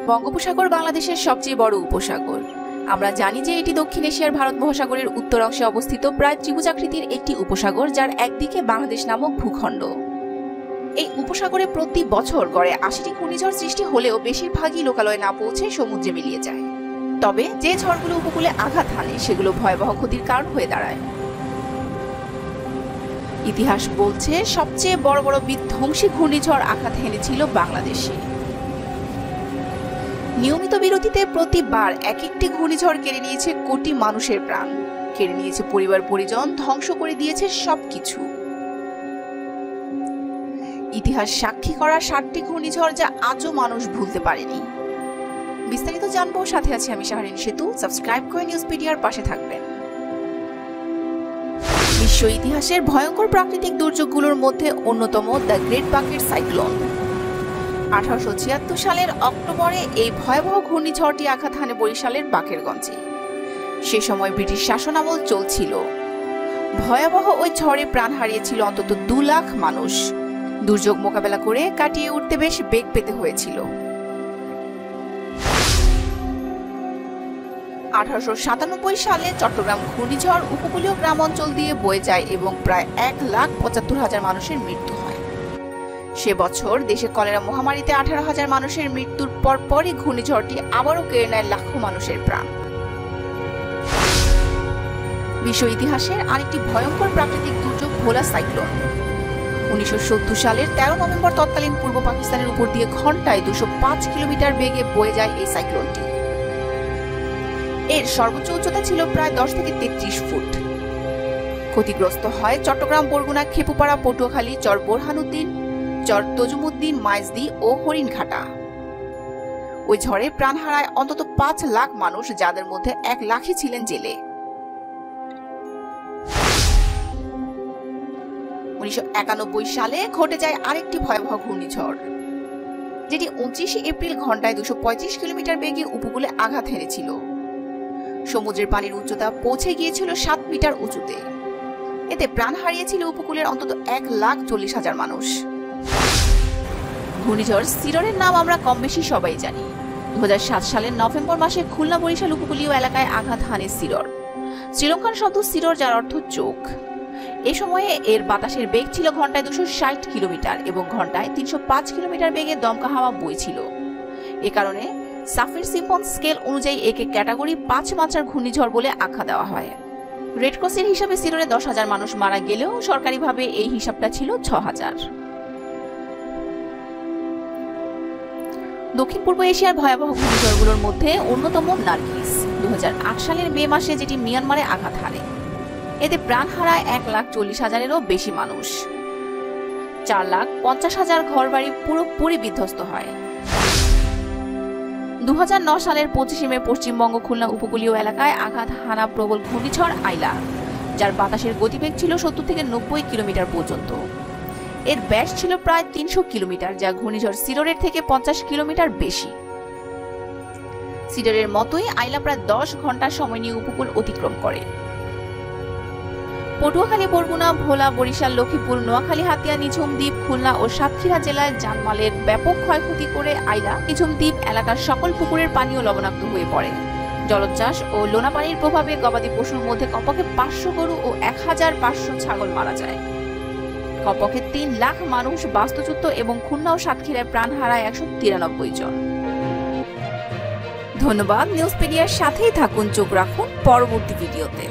বঙ্গোপসাগর বাংলাদেশের সবচেয়ে বড় উপসাগর। আমরা জানি যে এটি দক্ষিণ এশিয়ার ভারত মহাসাগরের উত্তর অংশে অবস্থিত প্রায় ত্রিভুজাকৃতির একটি উপসাগর, যার একদিকে বাংলাদেশ নামক ভূখণ্ড। এই উপসাগরে প্রতি বছর গড়ে ৮০টি ঘূর্ণিঝড় সৃষ্টি হলেও বেশিরভাগই লোকালয়ে না পৌঁছে সমুদ্রে মিলিয়ে যায়। তবে যে ঝড়গুলো উপকূলে আঘাত হানে সেগুলো ভয়াবহ ক্ষতির কারণ হয়ে দাঁড়ায়। ইতিহাস বলছে সবচেয়ে বড় বড় বিধ্বংসী ঘূর্ণিঝড় আঘাত হেনেছিল বাংলাদেশে। নিয়মিত বিরতিতে প্রতিবার এক একটি ঘূর্ণিঝড় কেড়ে নিয়েছে কোটি মানুষের প্রাণ, কেড়ে নিয়েছে পরিবার পরিজন, ধ্বংস করে দিয়েছে সবকিছু। ইতিহাস সাক্ষী করা ৬০টি ঘূর্ণিঝড় যা আজও মানুষ ভুলতে পারেনি। বিস্তারিত জানবো, সাথে আছি আমি শাহরিন সেতু। সাবস্ক্রাইব করে নিউজপিডিয়ার পাশে থাকবেন। বিশ্ব ইতিহাসের ভয়ঙ্কর প্রাকৃতিক দুর্যোগগুলোর মধ্যে অন্যতম দ্য গ্রেট বাকেট সাইক্লোন। 1876 সালের অক্টোবরে এই ভয়াবহ ঘূর্ণিঝড়টি আঘাত হানে বরিশালের বাকেরগঞ্জে। সে সময় ব্রিটিশ শাসনামল চলছিল। ভয়াবহ ওই ঝড়ে প্রাণ হারিয়েছিল অন্তত 2 লাখ মানুষ। দুর্যোগ মোকাবেলা করে কাটিয়ে উঠতে বেশ বেগ পেতে হয়েছিল। 1897 সালে চট্টগ্রাম ঘূর্ণিঝড় উপকূলীয় গ্রাম অঞ্চল দিয়ে বয়ে যায় এবং প্রায় 1,75,000 মানুষের মৃত্যু হয়। সে বছর দেশে কলেরা মহামারীতে 18,000 মানুষের মৃত্যুর পরপরই ঘূর্ণিঝড়টি আবারও কেড়ে নেয় লাখো মানুষের প্রাণ। বিশ্ব ইতিহাসের আরেকটি ভয়ঙ্কর প্রাকৃতিক দুর্যোগ ভোলা সাইক্লোন। 1970 সালের 13 নভেম্বর তৎকালীন পূর্ব পাকিস্তানের উপর দিয়ে ঘন্টায় 205 কিলোমিটার বেগে বয়ে যায় এই সাইক্লোনটি। এর সর্বোচ্চ উচ্চতা ছিল প্রায় 10 থেকে 33 ফুট। ক্ষতিগ্রস্ত হয় চট্টগ্রাম, বরগুনা, খেপুপাড়া, পটুয়াখালী, চর বোরহানুদ্দিন, চর তজুমুদ্দিন, মাইজদি ও হরিণঘাটা। ওই ঝড়ে প্রাণ হারায় অন্তত 5 লাখ মানুষ, যাদের মধ্যে 1 লাখই ছিলেন জেলে। 1991 সালে ঘটে যায় আরেকটি ভয়াবহ ঘূর্ণিঝড়, যেটি 29 এপ্রিল ঘন্টায় 235 কিলোমিটার বেগে উপকূলে আঘাত হেনেছিল। সমুদ্রের পানির উচ্চতা পৌঁছে গিয়েছিল 7 মিটার উঁচুতে। এতে প্রাণ হারিয়েছিল উপকূলের অন্তত 1,40,000 মানুষ। ঘূর্ণিঝড় সিডরের নাম আমরা কম বেশি সবাই জানি। 2007 সালের নভেম্বর মাসে খুলনা বরিশাল উপকূলীয় এলাকায় আঘাত হানে সিডর। শ্রীলঙ্কান শব্দ সিডর, যার অর্থ চোখ। এ সময়ে এর বাতাসের বেগ ছিল ঘন্টায় 260 কিলোমিটার এবং ঘন্টায় 305 কিলোমিটার বেগে দমকা হাওয়া বইছিল। এ কারণে সাফির সিম্পসন স্কেল অনুযায়ী একে ক্যাটাগরি 5 মাত্রার ঘূর্ণিঝড় বলে আখ্যা দেওয়া হয়। রেডক্রসের হিসাবে সিডরে 10,000 মানুষ মারা গেলেও সরকারিভাবে এই হিসাবটা ছিল 6,000। দক্ষিণ পূর্ব এশিয়ার ভয়াবহ ঘূর্ণিঝড়গুলোর মধ্যে অন্যতম নার্গিস। 2008 সালের মে মাসে যেটি মিয়ানমারে আঘাত হানে। এতে প্রাণ হারায় 1,40,000-এরও বেশি মানুষ। 4,50,000 ঘরবাড়ি পুরোপুরি বিধ্বস্ত হয়। 2009 সালের 25 মে পশ্চিমবঙ্গ খুলনা উপকূলীয় এলাকায় আঘাত হানা প্রবল ঘূর্ণিঝড় আইলা, যার বাতাসের গতিবেগ ছিল 70 থেকে 90 কিলোমিটার পর্যন্ত। এর ব্যাস ছিল প্রায় 300 কিলোমিটার, যা ঘূর্ণিঝড় সিডরের থেকে 50 কিলোমিটার বেশি। সিডরের মতোই আইলা প্রায় 10 ঘন্টা সময় নিয়ে উপকূল অতিক্রম করে। পটুয়াখালী, বরগুনা, ভোলা, বরিশাল, লক্ষ্মীপুর, নোয়াখালী, হাতিয়া, নিঝুম দ্বীপ, খুলনা ও সাতক্ষীরা জেলায় জানমালের ব্যাপক ক্ষয়ক্ষতি করে আইলা নিঝুম দ্বীপ এলাকার সকল পুকুরের পানিও লবণাক্ত হয়ে পড়ে। জলোচ্ছ্বাস ও লোনা পানির প্রভাবে গবাদি পশুর মধ্যে কমপক্ষে 500 গরু ও 1,500 ছাগল মারা যায়। কমপক্ষে 3 লাখ মানুষ বাস্তুচ্যুত এবং খুলনা ও সাতক্ষীরায় প্রাণ হারায় 193 জন। ধন্যবাদ। নিউজপিডিয়ার সাথেই থাকুন, চোখ রাখুন পরবর্তী ভিডিওতে।